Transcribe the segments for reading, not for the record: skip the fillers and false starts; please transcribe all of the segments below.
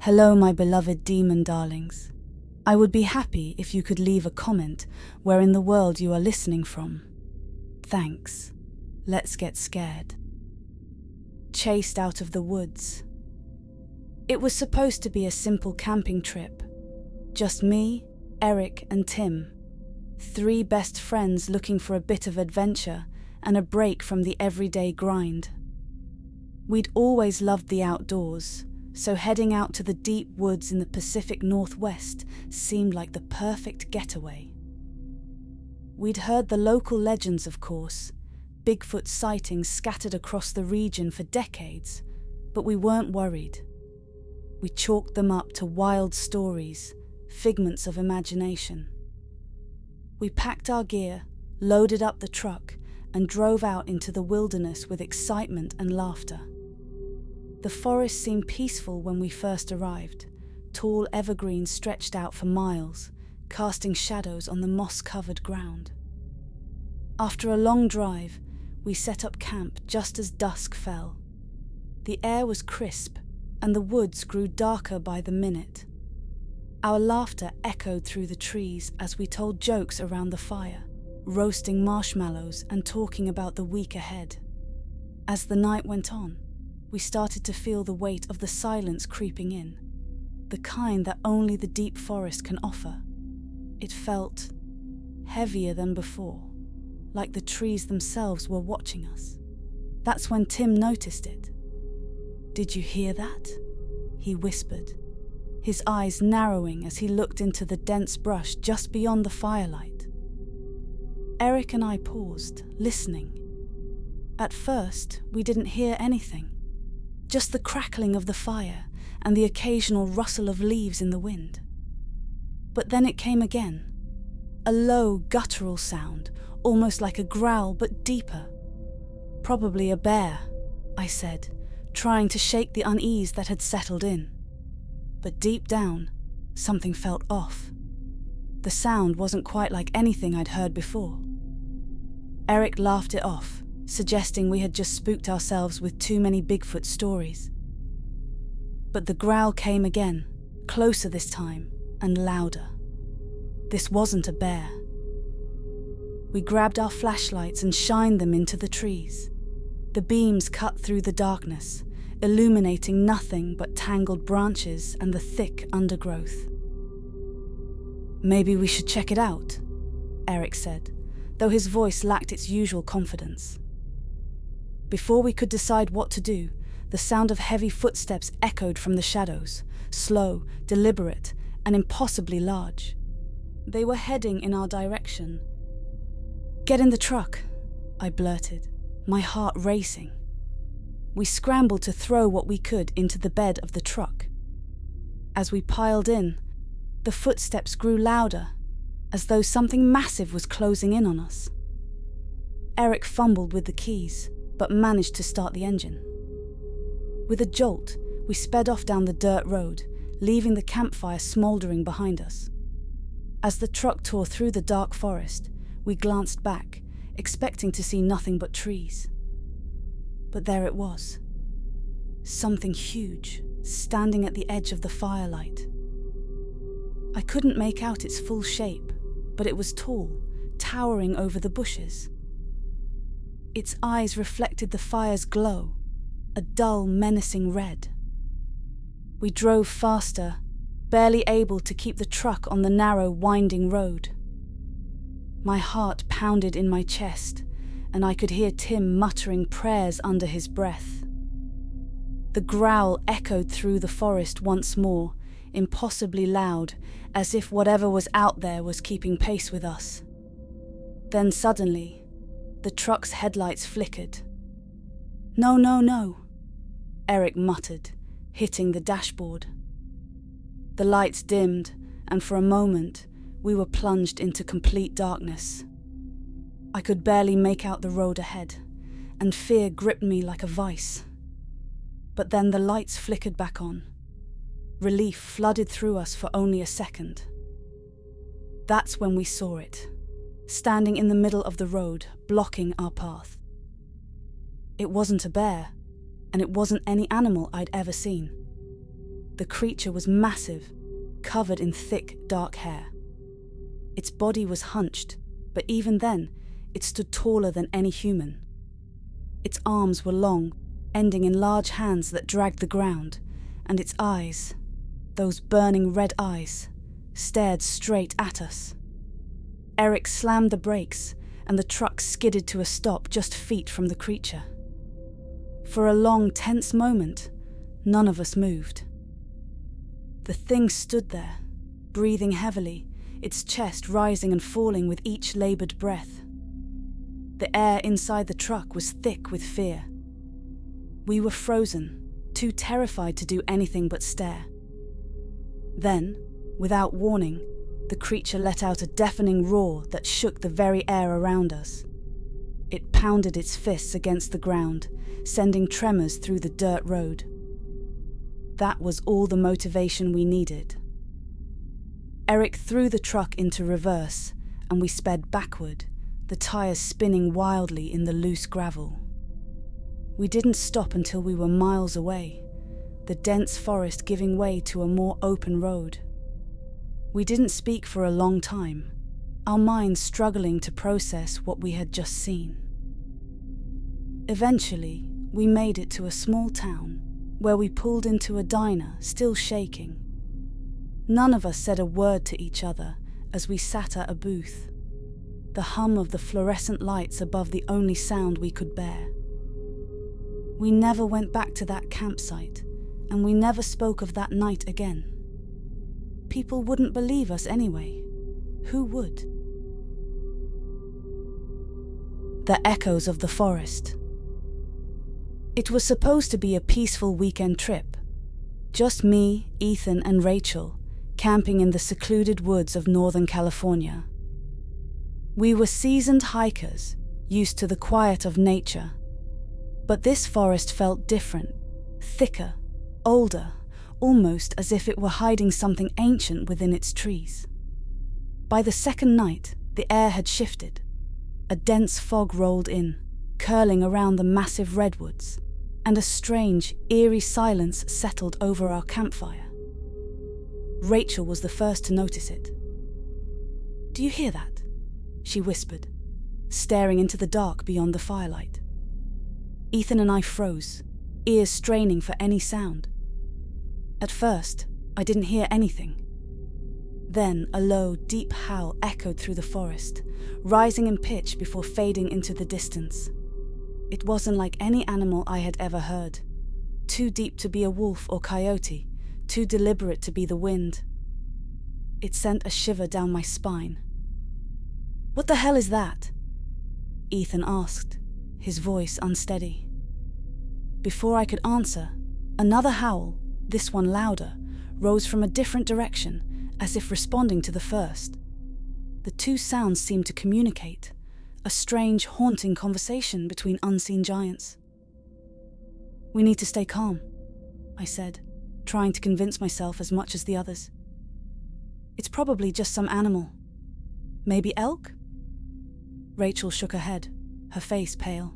Hello, my beloved demon darlings. I would be happy if you could leave a comment where in the world you are listening from. Thanks. Let's get scared. Chased out of the woods. It was supposed to be a simple camping trip. Just me, Eric, and Tim. 3 best friends looking for a bit of adventure and a break from the everyday grind. We'd always loved the outdoors, so heading out to the deep woods in the Pacific Northwest seemed like the perfect getaway. We'd heard the local legends, of course, Bigfoot sightings scattered across the region for decades, but we weren't worried. We chalked them up to wild stories, figments of imagination. We packed our gear, loaded up the truck, and drove out into the wilderness with excitement and laughter. The forest seemed peaceful when we first arrived, tall evergreens stretched out for miles, casting shadows on the moss-covered ground. After a long drive, we set up camp just as dusk fell. The air was crisp, and the woods grew darker by the minute. Our laughter echoed through the trees as we told jokes around the fire, roasting marshmallows and talking about the week ahead. As the night went on, we started to feel the weight of the silence creeping in, the kind that only the deep forest can offer. It felt heavier than before, like the trees themselves were watching us. That's when Tim noticed it. "Did you hear that?" he whispered, his eyes narrowing as he looked into the dense brush just beyond the firelight. Eric and I paused, listening. At first, we didn't hear anything, just the crackling of the fire and the occasional rustle of leaves in the wind. But then it came again, a low, guttural sound, almost like a growl but deeper. "Probably a bear," I said, trying to shake the unease that had settled in. But deep down, something felt off. The sound wasn't quite like anything I'd heard before. Eric laughed it off, suggesting we had just spooked ourselves with too many Bigfoot stories. But the growl came again, closer this time, and louder. This wasn't a bear. We grabbed our flashlights and shined them into the trees. The beams cut through the darkness, illuminating nothing but tangled branches and the thick undergrowth. "Maybe we should check it out," Eric said, though his voice lacked its usual confidence. Before we could decide what to do, the sound of heavy footsteps echoed from the shadows, slow, deliberate, and impossibly large. They were heading in our direction. "Get in the truck," I blurted, my heart racing. We scrambled to throw what we could into the bed of the truck. As we piled in, the footsteps grew louder, as though something massive was closing in on us. Eric fumbled with the keys, but managed to start the engine. With a jolt, we sped off down the dirt road, leaving the campfire smouldering behind us. As the truck tore through the dark forest, we glanced back, expecting to see nothing but trees. But there it was. Something huge, standing at the edge of the firelight. I couldn't make out its full shape, but it was tall, towering over the bushes. Its eyes reflected the fire's glow, a dull, menacing red. We drove faster, barely able to keep the truck on the narrow, winding road. My heart pounded in my chest, and I could hear Tim muttering prayers under his breath. The growl echoed through the forest once more, impossibly loud, as if whatever was out there was keeping pace with us. Then suddenly, the truck's headlights flickered. "No, no, no," Eric muttered, hitting the dashboard. The lights dimmed, and for a moment, we were plunged into complete darkness. I could barely make out the road ahead, and fear gripped me like a vice. But then the lights flickered back on. Relief flooded through us for only a second. That's when we saw it, standing in the middle of the road, blocking our path. It wasn't a bear, and it wasn't any animal I'd ever seen. The creature was massive, covered in thick, dark hair. Its body was hunched, but even then, it stood taller than any human. Its arms were long, ending in large hands that dragged the ground, and its eyes, those burning red eyes, stared straight at us. Eric slammed the brakes, and the truck skidded to a stop just feet from the creature. For a long, tense moment, none of us moved. The thing stood there, breathing heavily, its chest rising and falling with each labored breath. The air inside the truck was thick with fear. We were frozen, too terrified to do anything but stare. Then, without warning, the creature let out a deafening roar that shook the very air around us. It pounded its fists against the ground, sending tremors through the dirt road. That was all the motivation we needed. Eric threw the truck into reverse, and we sped backward, the tires spinning wildly in the loose gravel. We didn't stop until we were miles away, the dense forest giving way to a more open road. We didn't speak for a long time, our minds struggling to process what we had just seen. Eventually, we made it to a small town, where we pulled into a diner, still shaking. None of us said a word to each other as we sat at a booth, the hum of the fluorescent lights above the only sound we could bear. We never went back to that campsite, and we never spoke of that night again. People wouldn't believe us anyway. Who would? The echoes of the forest. It was supposed to be a peaceful weekend trip. Just me, Ethan, and Rachel, camping in the secluded woods of Northern California. We were seasoned hikers, used to the quiet of nature. But this forest felt different, thicker, older, almost as if it were hiding something ancient within its trees. By the second night, the air had shifted. A dense fog rolled in, curling around the massive redwoods, and a strange, eerie silence settled over our campfire. Rachel was the first to notice it. "Do you hear that?" she whispered, staring into the dark beyond the firelight. Ethan and I froze, ears straining for any sound. At first, I didn't hear anything. Then a low, deep howl echoed through the forest, rising in pitch before fading into the distance. It wasn't like any animal I had ever heard. Too deep to be a wolf or coyote, too deliberate to be the wind. It sent a shiver down my spine. "What the hell is that?" Ethan asked, his voice unsteady. Before I could answer, another howl, this one louder, rose from a different direction, as if responding to the first. The two sounds seemed to communicate, a strange, haunting conversation between unseen giants. "We need to stay calm," I said, trying to convince myself as much as the others. "It's probably just some animal. Maybe elk?" Rachel shook her head, her face pale.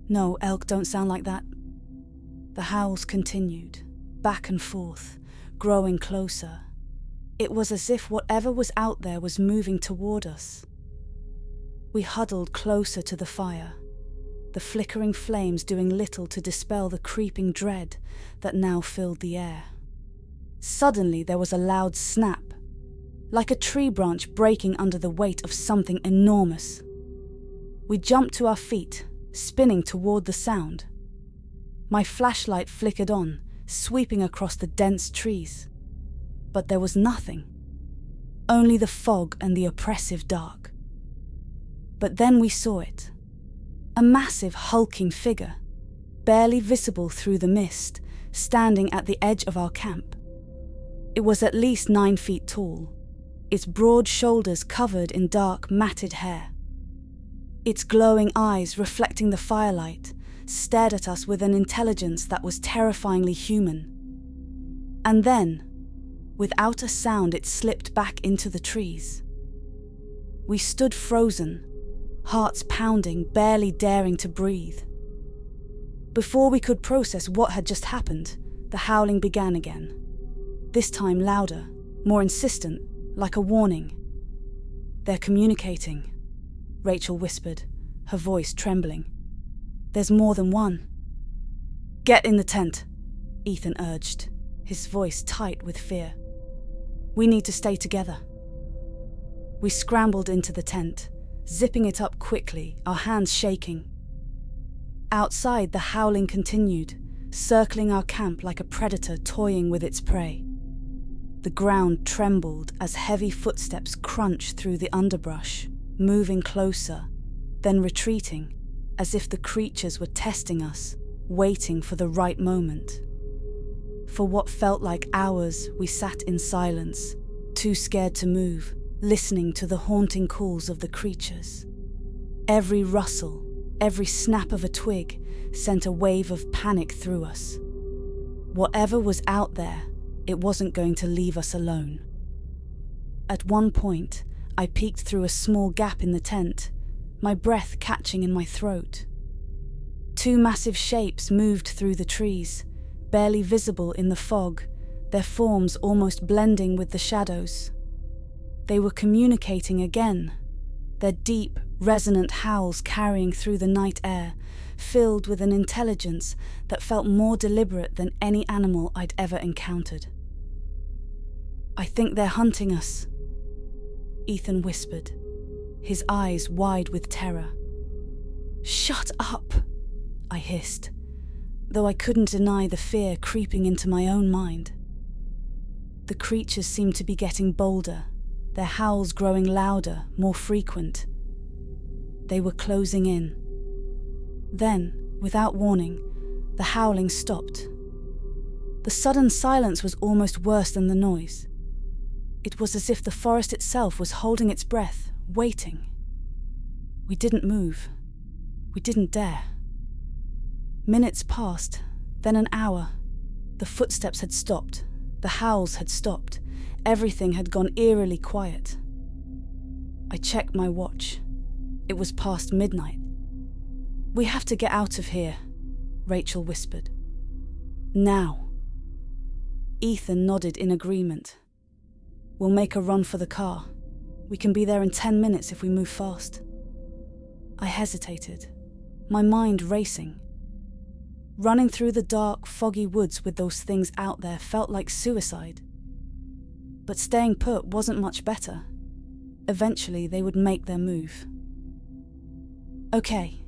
"No, elk don't sound like that." The howls continued, back and forth, growing closer. It was as if whatever was out there was moving toward us. We huddled closer to the fire, the flickering flames doing little to dispel the creeping dread that now filled the air. Suddenly there was a loud snap, like a tree branch breaking under the weight of something enormous. We jumped to our feet, spinning toward the sound. My flashlight flickered on, sweeping across the dense trees. But there was nothing. Only the fog and the oppressive dark. But then we saw it. A massive hulking figure, barely visible through the mist, standing at the edge of our camp. It was at least 9 feet tall, its broad shoulders covered in dark, matted hair. Its glowing eyes, reflecting the firelight, stared at us with an intelligence that was terrifyingly human. And then, without a sound, it slipped back into the trees. We stood frozen, hearts pounding, barely daring to breathe. Before we could process what had just happened, the howling began again. This time louder, more insistent, like a warning. "They're communicating," Rachel whispered, her voice trembling. "There's more than one." "Get in the tent," Ethan urged, his voice tight with fear. "We need to stay together." We scrambled into the tent, zipping it up quickly, our hands shaking. Outside, the howling continued, circling our camp like a predator toying with its prey. The ground trembled as heavy footsteps crunched through the underbrush, moving closer, then retreating, as if the creatures were testing us, waiting for the right moment. For what felt like hours, we sat in silence, too scared to move, listening to the haunting calls of the creatures. Every rustle, every snap of a twig sent a wave of panic through us. Whatever was out there, it wasn't going to leave us alone. At one point, I peeked through a small gap in the tent, my breath catching in my throat. Two massive shapes moved through the trees, barely visible in the fog, their forms almost blending with the shadows. They were communicating again, their deep, resonant howls carrying through the night air, filled with an intelligence that felt more deliberate than any animal I'd ever encountered. "I think they're hunting us," Ethan whispered, his eyes wide with terror. "Shut up," I hissed, though I couldn't deny the fear creeping into my own mind. The creatures seemed to be getting bolder, their howls growing louder, more frequent. They were closing in. Then, without warning, the howling stopped. The sudden silence was almost worse than the noise. It was as if the forest itself was holding its breath, waiting. We didn't move. We didn't dare. Minutes passed, then an hour. The footsteps had stopped. The howls had stopped. Everything had gone eerily quiet. I checked my watch. It was past midnight. "We have to get out of here," Rachel whispered. "Now." Ethan nodded in agreement. "We'll make a run for the car. We can be there in 10 minutes if we move fast." I hesitated, my mind racing. Running through the dark, foggy woods with those things out there felt like suicide. But staying put wasn't much better. Eventually, they would make their move. "Okay,"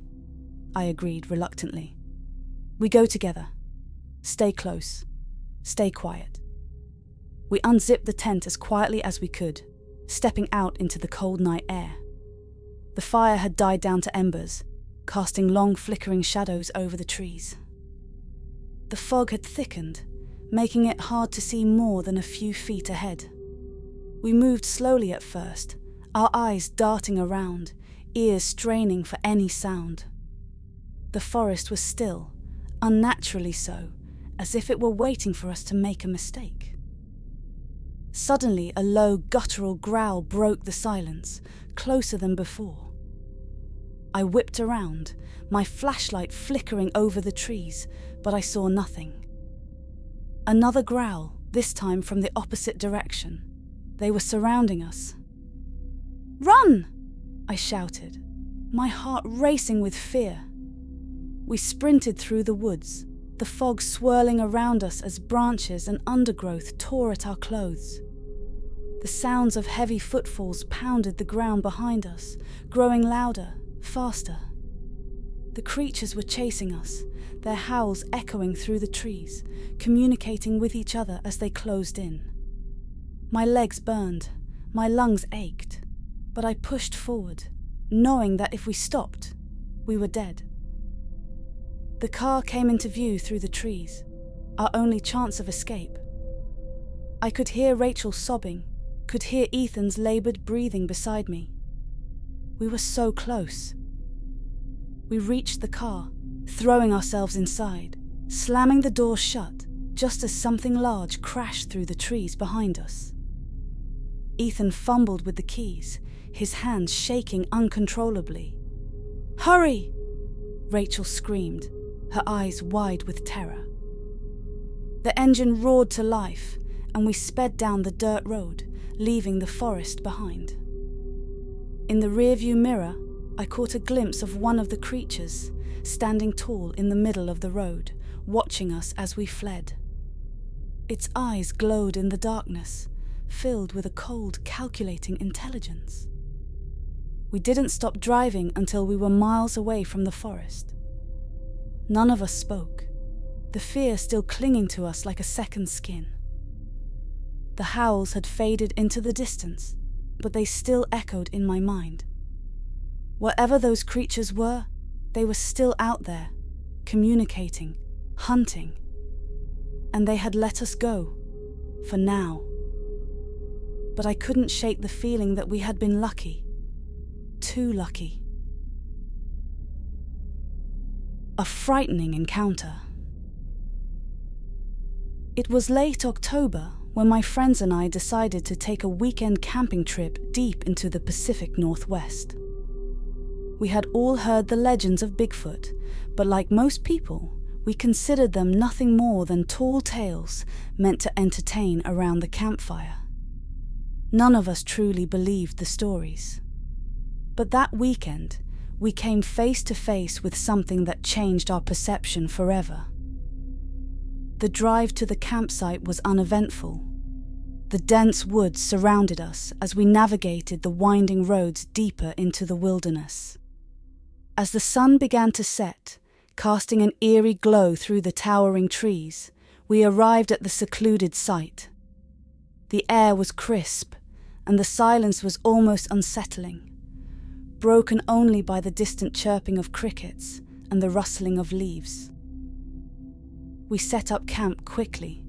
I agreed reluctantly. "We go together. Stay close. Stay quiet." We unzipped the tent as quietly as we could, stepping out into the cold night air. The fire had died down to embers, casting long flickering shadows over the trees. The fog had thickened, making it hard to see more than a few feet ahead. We moved slowly at first, our eyes darting around, ears straining for any sound. The forest was still, unnaturally so, as if it were waiting for us to make a mistake. Suddenly, a low, guttural growl broke the silence, closer than before. I whipped around, my flashlight flickering over the trees, but I saw nothing. Another growl, this time from the opposite direction. They were surrounding us. "Run!" I shouted, my heart racing with fear. We sprinted through the woods, the fog swirling around us as branches and undergrowth tore at our clothes. The sounds of heavy footfalls pounded the ground behind us, growing louder, faster. The creatures were chasing us, their howls echoing through the trees, communicating with each other as they closed in. My legs burned, my lungs ached, but I pushed forward, knowing that if we stopped, we were dead. The car came into view through the trees, our only chance of escape. I could hear Rachel sobbing, could hear Ethan's laboured breathing beside me. We were so close. We reached the car, throwing ourselves inside, slamming the door shut just as something large crashed through the trees behind us. Ethan fumbled with the keys, his hands shaking uncontrollably. "Hurry!" Rachel screamed, her eyes wide with terror. The engine roared to life, and we sped down the dirt road, leaving the forest behind. In the rearview mirror, I caught a glimpse of one of the creatures, standing tall in the middle of the road, watching us as we fled. Its eyes glowed in the darkness, filled with a cold, calculating intelligence. We didn't stop driving until we were miles away from the forest. None of us spoke, the fear still clinging to us like a second skin. The howls had faded into the distance, but they still echoed in my mind. Whatever those creatures were, they were still out there, communicating, hunting. And they had let us go, for now. But I couldn't shake the feeling that we had been lucky. Too lucky. A frightening encounter. It was late October when my friends and I decided to take a weekend camping trip deep into the Pacific Northwest. We had all heard the legends of Bigfoot, but like most people, we considered them nothing more than tall tales meant to entertain around the campfire. None of us truly believed the stories. But that weekend, we came face to face with something that changed our perception forever. The drive to the campsite was uneventful. The dense woods surrounded us as we navigated the winding roads deeper into the wilderness. As the sun began to set, casting an eerie glow through the towering trees, we arrived at the secluded site. The air was crisp, and the silence was almost unsettling, broken only by the distant chirping of crickets and the rustling of leaves. We set up camp quickly,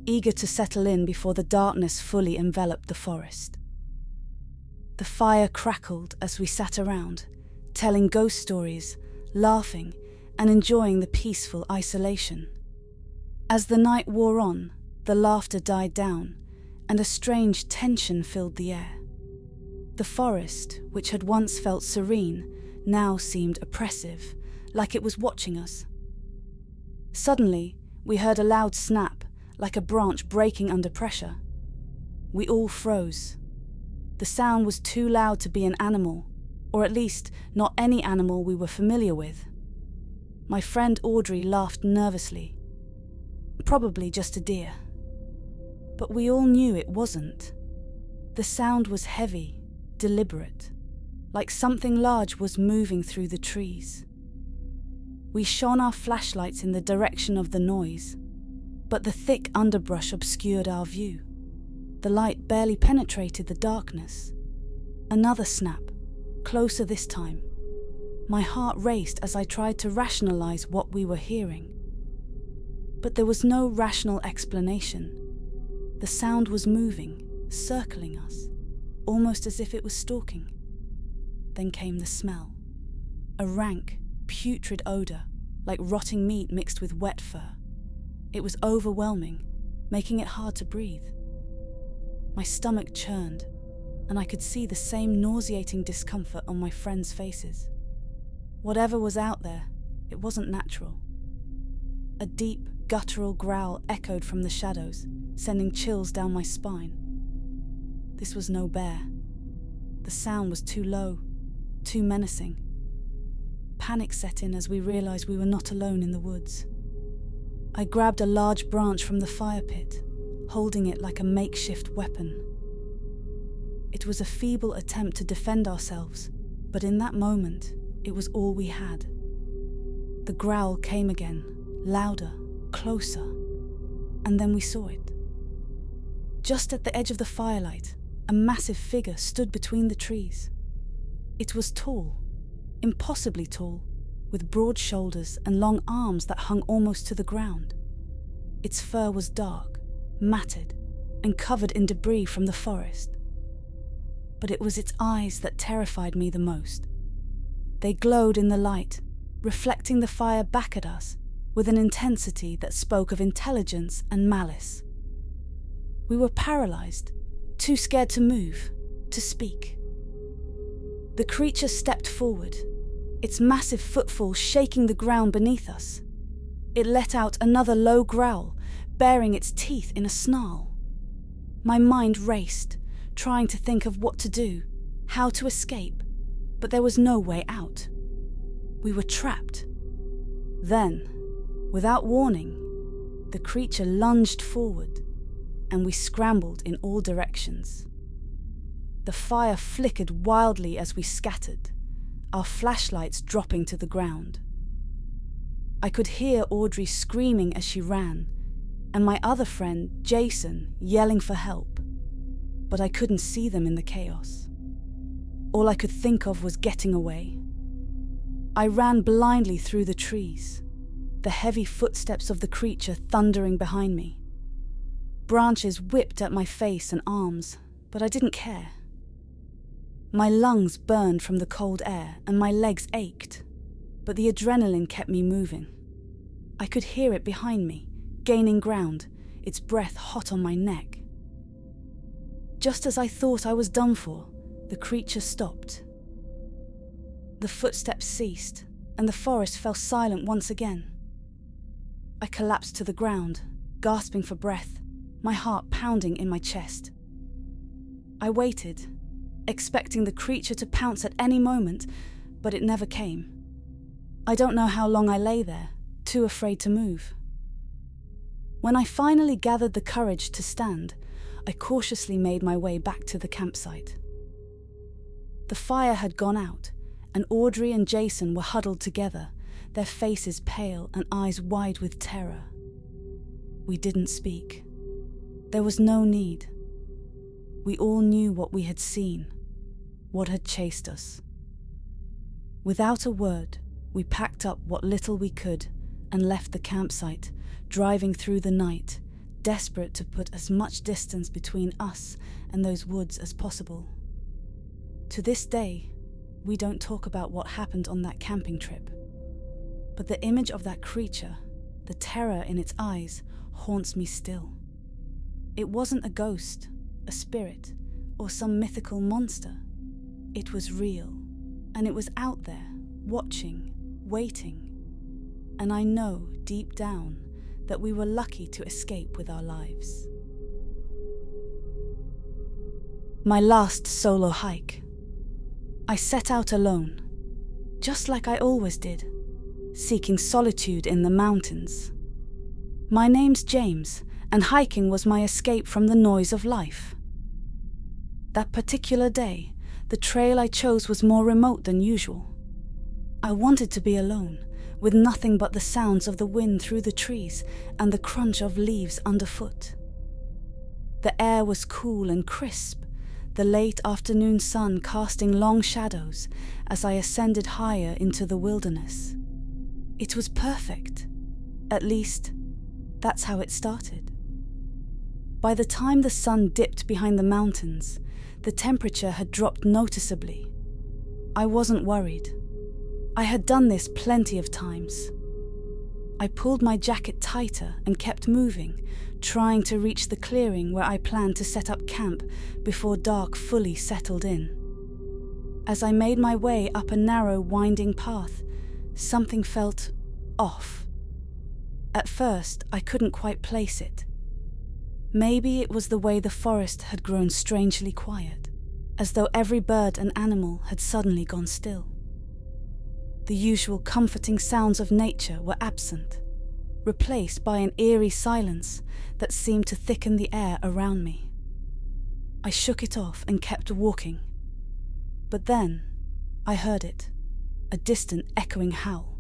eager to settle in before the darkness fully enveloped the forest. The fire crackled as we sat around, telling ghost stories, laughing, and enjoying the peaceful isolation. As the night wore on, the laughter died down, and a strange tension filled the air. The forest, which had once felt serene, now seemed oppressive, like it was watching us. Suddenly, we heard a loud snap, like a branch breaking under pressure. We all froze. The sound was too loud to be an animal, or at least not any animal we were familiar with. My friend Audrey laughed nervously. Probably just a deer. But we all knew it wasn't. The sound was heavy, deliberate, like something large was moving through the trees. We shone our flashlights in the direction of the noise, but the thick underbrush obscured our view. The light barely penetrated the darkness. Another snap, closer this time. My heart raced as I tried to rationalize what we were hearing. But there was no rational explanation. The sound was moving, circling us, almost as if it was stalking. Then came the smell. A rank, putrid odor, like rotting meat mixed with wet fur. It was overwhelming, making it hard to breathe. My stomach churned, and I could see the same nauseating discomfort on my friends' faces. Whatever was out there, it wasn't natural. A deep, guttural growl echoed from the shadows, sending chills down my spine. This was no bear. The sound was too low, too menacing. Panic set in as we realized we were not alone in the woods. I grabbed a large branch from the fire pit, holding it like a makeshift weapon. It was a feeble attempt to defend ourselves, but in that moment, it was all we had. The growl came again, louder, closer, and then we saw it. Just at the edge of the firelight, a massive figure stood between the trees. It was tall, impossibly tall, with broad shoulders and long arms that hung almost to the ground. Its fur was dark, matted, and covered in debris from the forest. But it was its eyes that terrified me the most. They glowed in the light, reflecting the fire back at us with an intensity that spoke of intelligence and malice. We were paralyzed, too scared to move, to speak. The creature stepped forward, its massive footfall shaking the ground beneath us. It let out another low growl, baring its teeth in a snarl. My mind raced, trying to think of what to do, how to escape, but there was no way out. We were trapped. Then, without warning, the creature lunged forward, and we scrambled in all directions. The fire flickered wildly as we scattered, our flashlights dropping to the ground. I could hear Audrey screaming as she ran, and my other friend, Jason, yelling for help, but I couldn't see them in the chaos. All I could think of was getting away. I ran blindly through the trees, the heavy footsteps of the creature thundering behind me. Branches whipped at my face and arms, but I didn't care. My lungs burned from the cold air and my legs ached, but the adrenaline kept me moving. I could hear it behind me, gaining ground, its breath hot on my neck. Just as I thought I was done for, the creature stopped. The footsteps ceased, and the forest fell silent once again. I collapsed to the ground, gasping for breath, my heart pounding in my chest. I waited, expecting the creature to pounce at any moment, but it never came. I don't know how long I lay there, too afraid to move. When I finally gathered the courage to stand, I cautiously made my way back to the campsite. The fire had gone out, and Audrey and Jason were huddled together, their faces pale and eyes wide with terror. We didn't speak. There was no need. We all knew what we had seen, what had chased us. Without a word, we packed up what little we could and left the campsite, driving through the night, desperate to put as much distance between us and those woods as possible. To this day, we don't talk about what happened on that camping trip, but the image of that creature, the terror in its eyes, haunts me still. It wasn't a ghost, a spirit, or some mythical monster. It was real, and it was out there, watching, waiting. And I know, deep down, that we were lucky to escape with our lives. My last solo hike. I set out alone, just like I always did, seeking solitude in the mountains. My name's James, and hiking was my escape from the noise of life. That particular day, the trail I chose was more remote than usual. I wanted to be alone, with nothing but the sounds of the wind through the trees and the crunch of leaves underfoot. The air was cool and crisp, the late afternoon sun casting long shadows as I ascended higher into the wilderness. It was perfect. At least, that's how it started. By the time the sun dipped behind the mountains, the temperature had dropped noticeably. I wasn't worried. I had done this plenty of times. I pulled my jacket tighter and kept moving, trying to reach the clearing where I planned to set up camp before dark fully settled in. As I made my way up a narrow, winding path, something felt off. At first, I couldn't quite place it. Maybe it was the way the forest had grown strangely quiet, as though every bird and animal had suddenly gone still. The usual comforting sounds of nature were absent, replaced by an eerie silence that seemed to thicken the air around me. I shook it off and kept walking. But then, I heard it, a distant echoing howl.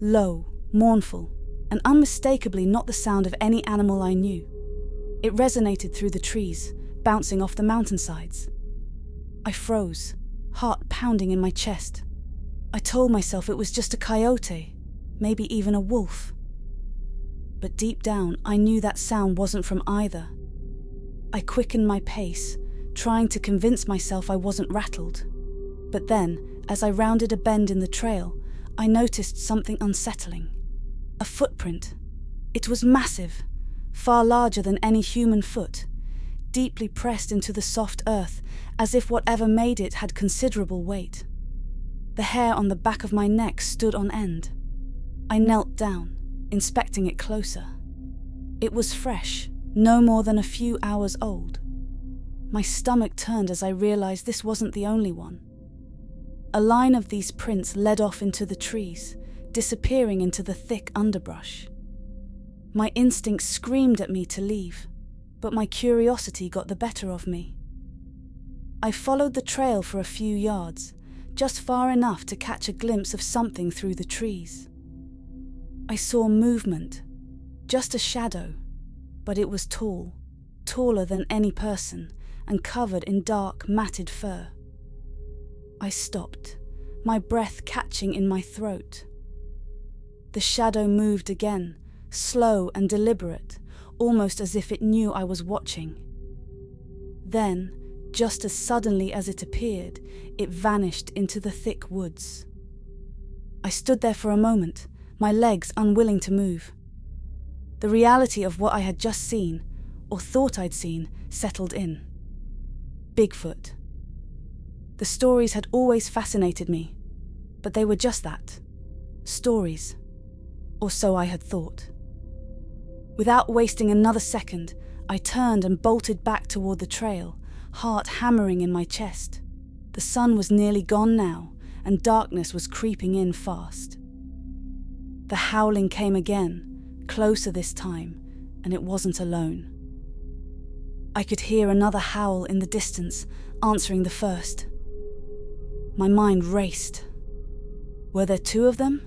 Low, mournful, and unmistakably not the sound of any animal I knew. It resonated through the trees, bouncing off the mountainsides. I froze, heart pounding in my chest. I told myself it was just a coyote, maybe even a wolf. But deep down, I knew that sound wasn't from either. I quickened my pace, trying to convince myself I wasn't rattled. But then, as I rounded a bend in the trail, I noticed something unsettling. A footprint. It was massive, far larger than any human foot, deeply pressed into the soft earth, as if whatever made it had considerable weight. The hair on the back of my neck stood on end. I knelt down, inspecting it closer. It was fresh, no more than a few hours old. My stomach turned as I realized this wasn't the only one. A line of these prints led off into the trees, disappearing into the thick underbrush. My instinct screamed at me to leave, but my curiosity got the better of me. I followed the trail for a few yards, just far enough to catch a glimpse of something through the trees. I saw movement, just a shadow, but it was tall, taller than any person, and covered in dark, matted fur. I stopped, my breath catching in my throat. The shadow moved again, slow and deliberate, almost as if it knew I was watching. Then, just as suddenly as it appeared, it vanished into the thick woods. I stood there for a moment, my legs unwilling to move. The reality of what I had just seen, or thought I'd seen, settled in. Bigfoot. The stories had always fascinated me, but they were just that. Stories. Or so I had thought. Without wasting another second, I turned and bolted back toward the trail, heart hammering in my chest. The sun was nearly gone now, and darkness was creeping in fast. The howling came again, closer this time, and it wasn't alone. I could hear another howl in the distance, answering the first. My mind raced. Were there two of them?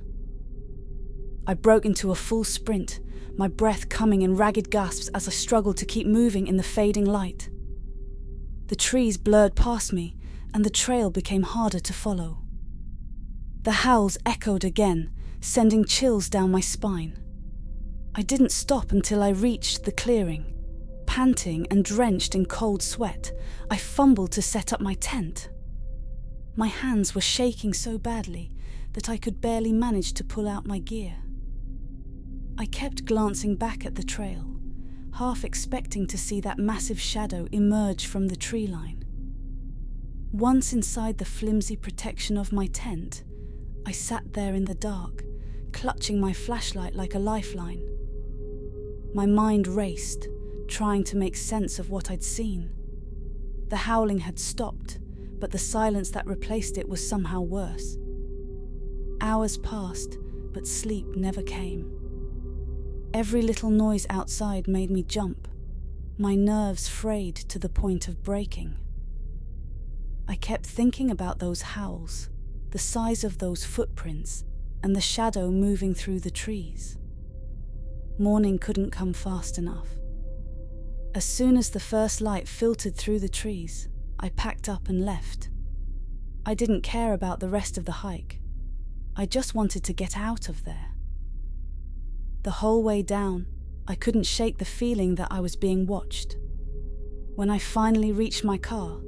I broke into a full sprint, my breath coming in ragged gasps as I struggled to keep moving in the fading light. The trees blurred past me, and the trail became harder to follow. The howls echoed again, sending chills down my spine. I didn't stop until I reached the clearing. Panting and drenched in cold sweat, I fumbled to set up my tent. My hands were shaking so badly that I could barely manage to pull out my gear. I kept glancing back at the trail, half expecting to see that massive shadow emerge from the tree line. Once inside the flimsy protection of my tent, I sat there in the dark, clutching my flashlight like a lifeline. My mind raced, trying to make sense of what I'd seen. The howling had stopped, but the silence that replaced it was somehow worse. Hours passed, but sleep never came. Every little noise outside made me jump, my nerves frayed to the point of breaking. I kept thinking about those howls, the size of those footprints, and the shadow moving through the trees. Morning couldn't come fast enough. As soon as the first light filtered through the trees, I packed up and left. I didn't care about the rest of the hike. I just wanted to get out of there. The whole way down, I couldn't shake the feeling that I was being watched. When I finally reached my car,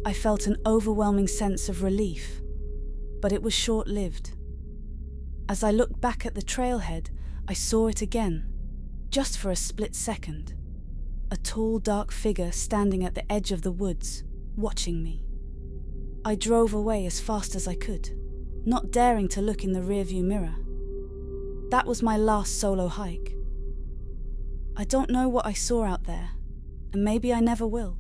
I felt an overwhelming sense of relief, but it was short-lived. As I looked back at the trailhead, I saw it again, just for a split second. A tall, dark figure standing at the edge of the woods, watching me. I drove away as fast as I could, not daring to look in the rearview mirror. That was my last solo hike. I don't know what I saw out there, and maybe I never will.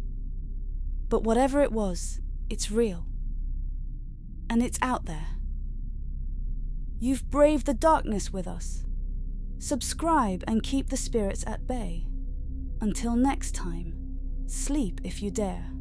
But whatever it was, it's real. And it's out there. You've braved the darkness with us. Subscribe and keep the spirits at bay. Until next time, sleep if you dare.